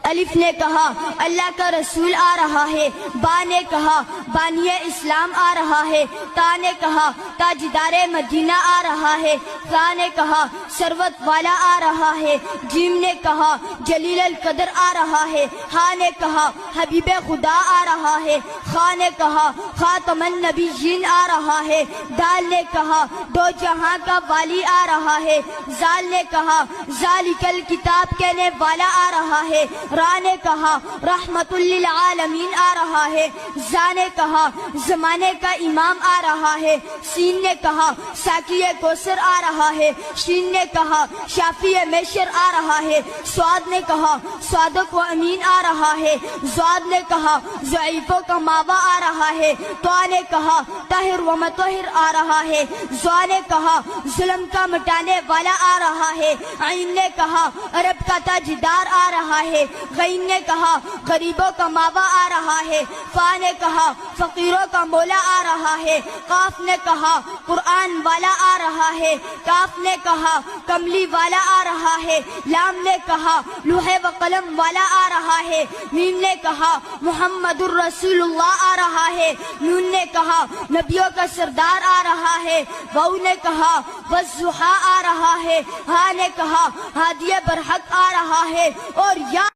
الف نے کہا اللہ کا رسول آ رہا ہے، با نے کہا بانی اسلام آ رہا ہے، تا نے کہا تاجدار مدینہ آ رہا ہے، تا نے کہا ثروت والا آ رہا ہے، جیم نے کہا جلیل القدر آ رہا ہے، ہا نے کہا حبیب خدا آ رہا ہے، خا نے کہا خاتم النبیین آ رہا ہے، دال نے کہا دو جہاں کا والی آ رہا ہے، زال نے کہا ذالک الکتاب کہنے والا آ رہا ہے، را نے کہا رحمت للعالمین آ رہا ہے، زا نے کہا زمانے کا امام آ رہا ہے، سین نے کہا ساقی کوثر آ رہا ہے، شین نے کہا شافی میشر آ رہا ہے، سواد نے کہا صادق و امین آ رہا ہے، زواد نے کہا ضعیفوں کا ماوا آ رہا ہے، طا نے کہا طاہر و مطہر آ رہا ہے، زوا نے کہا ظلم کا مٹانے والا آ رہا ہے، عین نے کہا عرب کا تاجدار آ رہا ہے، غین نے کہا غریبوں کا ماوا آ رہا ہے، فا نے کہا فقیروں کا مولا آ رہا ہے، قاف نے کہا قرآن والا آ رہا ہے، کاف نے کہا کملی والا آ رہا ہے، لام نے کہا لوح و قلم والا آ رہا ہے، میم نے کہا محمد الرسول اللہ آ رہا ہے، نون نے کہا نبیوں کا سردار آ رہا ہے، واو نے کہا والضحیٰ آ رہا ہے، ہا نے کہا ہادی برحق آ رہا ہے، اور یا